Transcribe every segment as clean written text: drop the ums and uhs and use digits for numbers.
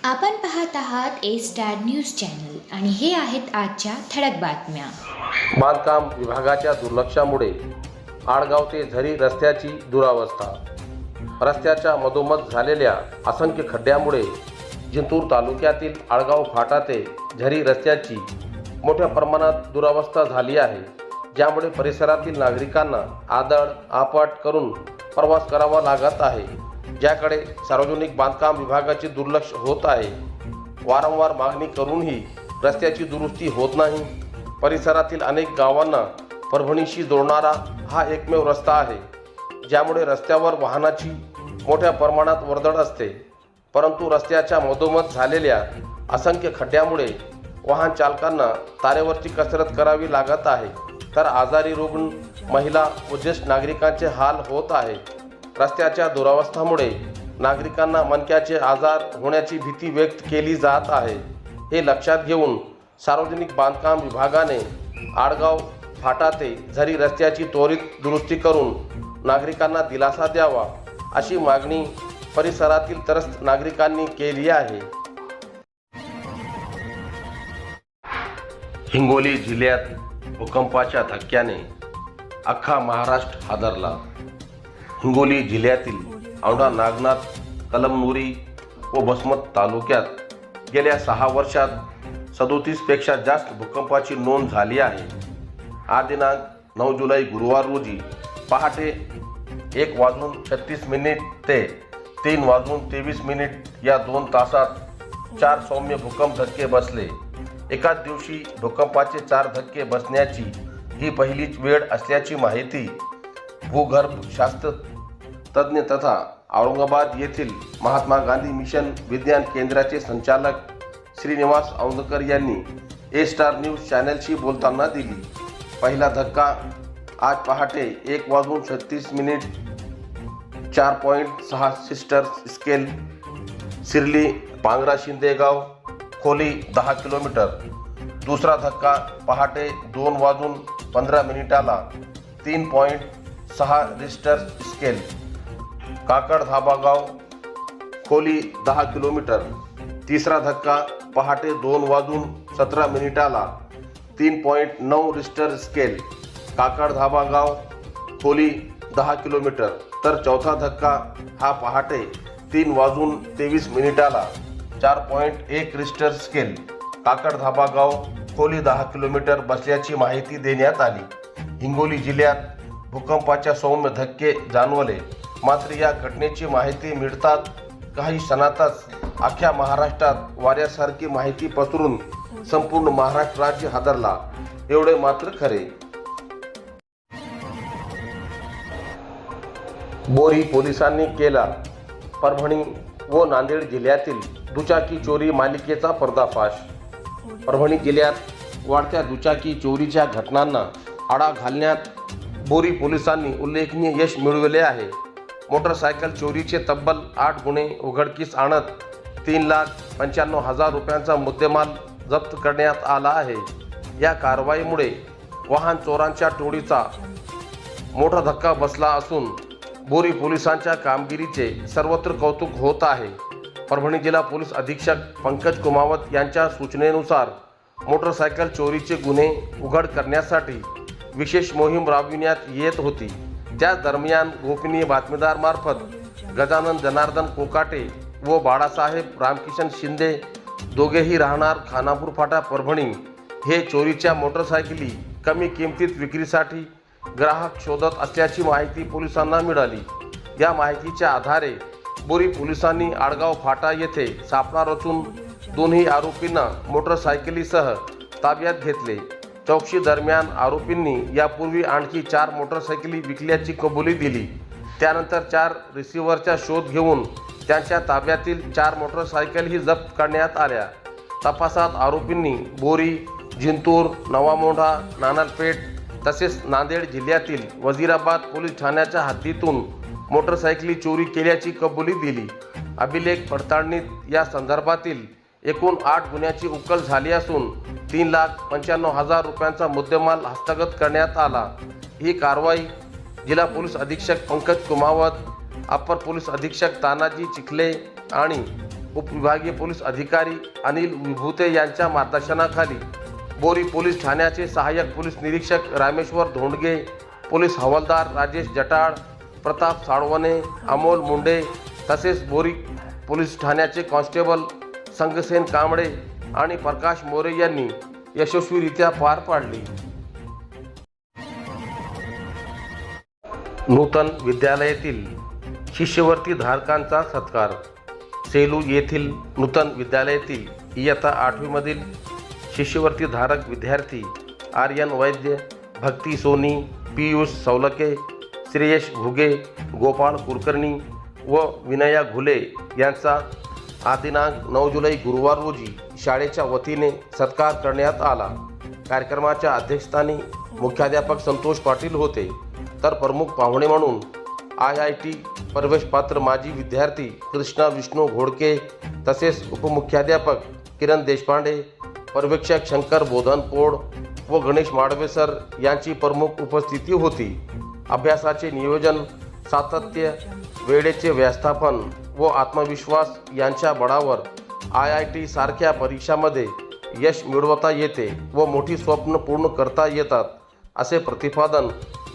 आपण पाहत आहात ए स्टार न्यूज चॅनल आणि हे आहेत आजच्या ठळक बातम्या. बांधकाम विभागाच्या दुर्लक्षामुळे आडगाव ते झरी रस्त्याची दुरावस्था. रस्त्याच्या मधोमध झालेल्या असंख्य खड्ड्यामुळे जिंतूर तालुक्यातील आडगाव फाटा ते झरी रस्त्याची मोठ्या प्रमाणात दुरावस्था झाली आहे, ज्यामुळे परिसरातील नागरिकांना आदळ आपट करून प्रवास करावा लागत आहे, ज्याकडे सार्वजनिक बांधकाम विभागाचे दुर्लक्ष होत आहे. वारंवार मागणी करूनही रस्त्याची दुरुस्ती होत नाही. परिसरातील अनेक गावांना परभणीशी जोडणारा हा एकमेव रस्ता आहे, ज्यामुळे रस्त्यावर वाहनाची मोठ्या प्रमाणात वर्दळ असते. परंतु रस्त्याच्या मधोमध झालेल्या असंख्य खड्ड्यामुळे वाहन चालकांना तारेवरची कसरत करावी लागत आहे, तर आजारी रुग्ण, महिला व ज्येष्ठ नागरिकांचे हाल होत आहे. रस्त्याच्या दुरावस्थेमुळे नागरिकांना मणक्याचे आजार होण्याची भीती व्यक्त केली जात आहे. हे लक्षात घेऊन सार्वजनिक बांधकाम विभागाने आडगाव फाटा ते झरी रस्त्याची त्वरित दुरुस्ती करून नागरिकांना दिलासा द्यावा, अशी मागणी परिसरातील त्रस्त नागरिकांनी केली आहे. हिंगोली जिल्ह्यात भूकंपाच्या धक्क्याने अख्खा महाराष्ट्र हादरला. हिंगोली जिल्ह्यातील औंढा, नागनाथ, कलमनुरी व वसमत तालुक्यात गेल्या 6 वर्षात 37 पेक्षा जास्त भूकंपाची नोंद झाली आहे. आज दिनांक 9 जुलै गुरुवार रोजी पहाटे 1:36 ते 3:23 या 2 तासात 4 सौम्य भूकंप धक्के बसले. एकाच दिवशी भूकंपाचे 4 धक्के बसण्याची ही पहिलीच वेळ असल्याची माहिती भूगर्भशास्त्र तज्ज्ञ तथा औरंगाबाद येथील महात्मा गांधी मिशन विज्ञान केंद्राचे संचालक श्रीनिवास औंधकर यांनी ए स्टार न्यूज चॅनलशी बोलताना दिली. पहिला धक्का आज पहाटे 1:36 4.6 रिश्टर स्केल, सिरली पांगरा शिंदेगाव, खोली 10 किलोमीटर. दुसरा धक्का पहाटे 2:15 3.6 रिश्टर स्केल, काकड धाबागाव, खोली 10 किलोमीटर. तिसरा धक्का पहाटे 2:17 3.9 रिश्टर स्केल, काकड धाबागाव, खोली 10 किलोमीटर. तर चौथा धक्का हा पहाटे 3:23 4.1 रिश्टर स्केल, काकड धाबागाव, खोली 10 किलोमीटर बसल्याची माहिती देण्यात आली. हिंगोली जिल्ह्यात भूकंपाच्या सौम्य धक्के जाणवले, मात्र या घटनेची माहिती मिळताच काही क्षणातच अख्ख्या महाराष्ट्रात वाऱ्यासारखी माहिती पसरून संपूर्ण महाराष्ट्र राज्य हादरला, एवढे मात्र खरे. बोरी पोलिसांनी केला परभणी व नांदेड जिल्ह्यातील दुचाकी चोरी मालिकेचा पर्दाफाश. परभणी जिल्ह्यात वाढत्या दुचाकी चोरीच्या घटनांना आळा घालण्यात बोरी पोलिसांनी उल्लेखनीय यश मिळवले आहे. मोटरसायकल चोरीचे तब्बल 8 गुन्हे उघडकीस आणत 3,95,000 रुपयांचा मुद्देमाल जप्त करण्यात आला आहे. या कारवाईमुळे वाहन चोरांच्या टोळीचा मोठा धक्का बसला असून बोरी पोलिसांच्या कामगिरीचे सर्वत्र कौतुक होत आहे. परभणी जिल्हा पोलीस अधीक्षक पंकज कुमावत यांच्या सूचनेनुसार मोटरसायकल चोरीचे गुन्हे उघड करण्यासाठी विशेष मोहीम राबविण्यात येत होती. त्याच दरम्यान गोपनीय बातमीदारामार्फत गजानन जनार्दन कोकाटे व बाळासाहेब रामकिशन शिंदे, दोघेही राहणार खानापूर फाटा परभणी, हे चोरीच्या मोटरसायकली कमी किमतीत विक्रीसाठी ग्राहक शोधत असल्याची माहिती पोलिसांना मिळाली. या माहितीच्या आधारे बोरी पोलिसांनी आडगाव फाटा येथे सापळा रचून दोन्ही आरोपींना मोटरसायकलीसह ताब्यात घेतले. चौकशी दरम्यान आरोपींनी यापूर्वी आणखी 4 मोटरसायकली विकल्याची कबुली दिली. त्यानंतर 4 रिसिव्हरचा शोध घेऊन त्यांच्या ताब्यातील 4 मोटरसायकलही जप्त करण्यात आल्या. तपासात आरोपींनी बोरी, जिंतूर, नवामोंढा, नानलपेठ तसेच नांदेड जिल्ह्यातील वजीराबाद पोलीस ठाण्याच्या हद्दीतून मोटरसायकली चोरी केल्याची कबुली दिली. अभिलेख पडताळणीत या संदर्भातील एकूण 8 गुन्ह्याची उकल झाली असून 3,95,000 रुपयांचा मुद्देमाल हस्तगत करण्यात आला. ही कारवाई जिल्हा पोलीस अधीक्षक पंकज कुमावत, अपर पोलीस अधीक्षक तानाजी चिखले आणि उपविभागीय पोलीस अधिकारी अनिल विभूते यांच्या मार्गदर्शनाखाली बोरी पोलीस ठाण्याचे सहाय्यक पोलीस निरीक्षक रामेश्वर धोंडगे, पोलीस हवालदार राजेश जटाळ, प्रताप साळवणे, अमोल मुंडे तसेच बोरी पोलीस ठाण्याचे कॉन्स्टेबल संगसेन कांबळे आणि प्रकाश मोरे यांनी यशस्वीरित्या पार पाडली. नूतन विद्यालयातील शिष्यवृत्ती धारकांचा सत्कार. सेलू येथील नूतन विद्यालयातील इयत्ता 8वी मधील शिष्यवृत्ती धारक विद्यार्थी आर्यन वैद्य, भक्ती सोनी, पीयूष सौलके, श्रेयश घुगे, गोपाळ कुलकर्णी व विनया घुले यांचा दिनांक 9 जुलै गुरुवार रोजी शाळेच्या वतीने सत्कार करण्यात आला. कार्यक्रमाच्या अध्यक्षस्थानी मुख्याध्यापक संतोष पाटील होते, तर प्रमुख पाहुणे म्हणून IIT प्रवेशपात्र माजी विद्यार्थी कृष्णा विष्णू घोडके तसेच उपमुख्याध्यापक किरण देशपांडे, पर्यवेक्षक शंकर बोधनपोड व गणेश माडवे सर यांची प्रमुख उपस्थिती होती. अभ्यासाचे नियोजन, सातत्य, वेळेचे व्यवस्थापन व आत्मविश्वास यांच्या बळावर IIT सारख्या परीक्षांमध्ये यश मिळवता येते व मोठी स्वप्न पूर्ण करता येतात, असे प्रतिपादन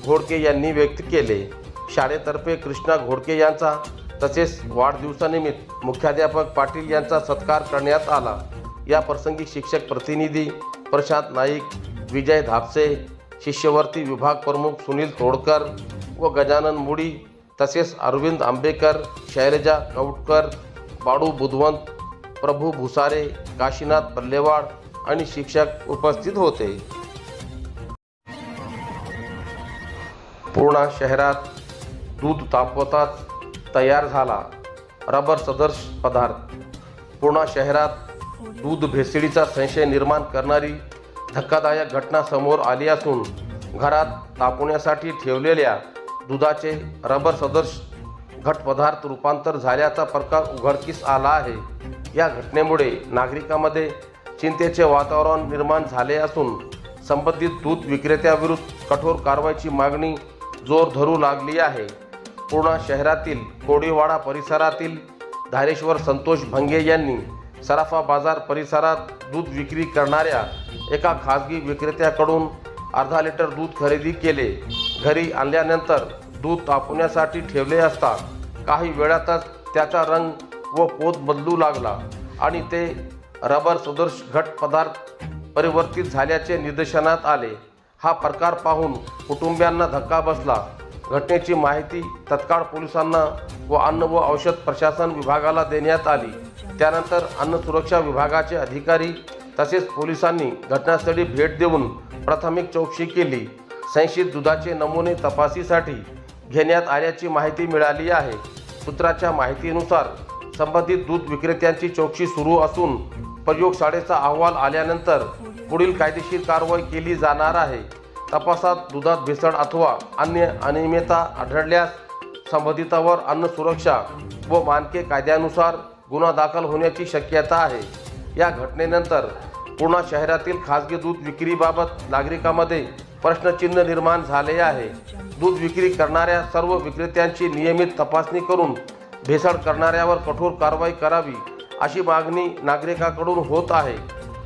घोडके यांनी व्यक्त केले. शाळेतर्फे कृष्णा घोडके यांचा तसेच वाढदिवसानिमित्त मुख्याध्यापक पाटील यांचा सत्कार करण्यात आला. या प्रसंगी शिक्षक प्रतिनिधी प्रशांत नाईक, विजय धापसे, शिष्यवृत्ती विभाग प्रमुख सुनील तोडकर व गजानन मुडी तसेच अरविंद आंबेकर, शैलजा कौटकर, बाळू बुधवंत, प्रभू भुसारे, काशीनाथ पल्लेवाड आणि शिक्षक उपस्थित होते. पूर्णा शहरात दूध तापवताच तयार झाला रबर सदृश पदार्थ. पूर्णा शहरात दूध भेसळीचा संशय निर्माण करणारी धक्कादायक घटना समोर आली असून घरात तापवण्यासाठी ठेवलेल्या दुधाचे रबर सदृश घट पदार्थ रूपांतर झाल्याचा प्रकार उघडकीस आला आहे. या घटनेमुळे नागरिकांमध्ये चिंतेचे वातावरण निर्माण झाले असून संबंधित दूध विक्रेत्याविरुद्ध कठोर कारवाईची मागणी जोर धरू लागली आहे. पूर्णा शहरातील कोडीवाडा परिसरातील धारेश्वर संतोष भंगे यांनी सराफा बाजार परिसरात दूध विक्री करणाऱ्या एका खाजगी विक्रेत्याकडून अर्धा लिटर दूध खरेदी केले. घरी आणल्यानंतर दूध तापवण्यासाठी ठेवले असता काही वेळातच त्याचा रंग व पोत बदलू लागला आणि ते रबर सदृश घट पदार्थ परिवर्तित झाल्याचे निदर्शनात आले. हा प्रकार पाहून कुटुंबियांना धक्का बसला. घटनेची माहिती तत्काळ पोलिसांना व अन्न व औषध प्रशासन विभागाला देण्यात आली. त्यानंतर अन्न सुरक्षा विभागाचे अधिकारी तसेच पोलिसांनी घटनास्थळी भेट देऊन प्राथमिक चौकशी केली. संशयित दुधाचे नमुने तपासणीसाठी घेण्यात आल्याची माहिती मिळाली आहे. सूत्राच्या माहितीनुसार संबंधित दूध विक्रेत्यांची चौकशी सुरू असून प्रयोगशाळेचा अहवाल आल्यानंतर पुढील कायदेशीर कारवाई केली जाणार आहे. तपासात दुधात भेसळ अथवा अन्य अनियमितता आढळल्यास संबंधितावर अन्न सुरक्षा व मानके कायद्यानुसार गुन्हा दाखल होण्याची शक्यता आहे. या घटनेनंतर पूर्णा शहरातील खासगी दूध विक्रीबाबत नागरिकांमध्ये प्रश्नचिन्ह निर्माण झाले आहे. दूध विक्री करणाऱ्या सर्व विक्रेत्यांची नियमित तपासणी करून भेसळ करणाऱ्यावर कठोर कारवाई करावी अशी मागणी नागरिकांकडून होत आहे.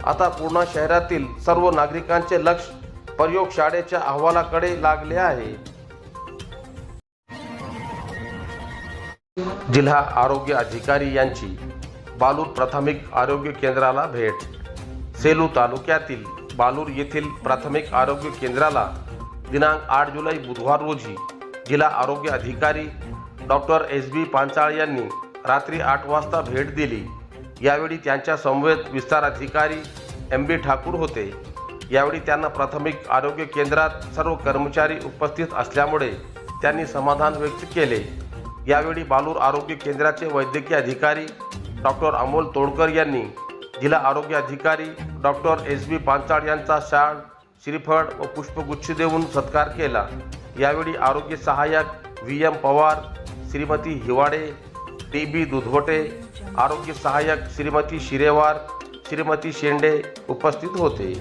आता पूर्णा शहरातील सर्व नागरिकांचे लक्ष प्रयोगशाळेच्या अहवालाकडे लागले आहे. जिल्हा आरोग्य अधिकारी यांची बालूर प्राथमिक आरोग्य केंद्राला भेट. सेलू तालुक्यातील बालूर येथील प्राथमिक आरोग्य केंद्राला दिनांक 8 जुलै बुधवार रोजी जिल्हा आरोग्य अधिकारी डॉक्टर SB पांचाळ यांनी रात्री 8 वाजता भेट दिली. यावेळी त्यांच्या समवेत विस्तार अधिकारी MB ठाकूर होते. यावेळी त्यांना प्राथमिक आरोग्य केंद्रात सर्व कर्मचारी उपस्थित असल्यामुळे त्यांनी समाधान व्यक्त केले. यावेळी बालूर आरोग्य केंद्राचे वैद्यकीय अधिकारी डॉक्टर अमोल तोडकर यांनी जिल्हा आरोग्य अधिकारी डॉक्टर SB पांचाळ यांचा शाल, श्रीफळ व पुष्पगुच्छ देऊन सत्कार केला. यावेळी आरोग्य सहाय्यक VM पवार, श्रीमती हिवाडे, DB दुधवटे, आरोग्य सहाय्यक श्रीमती शिरेवार, श्रीमती शेंडे उपस्थित होते.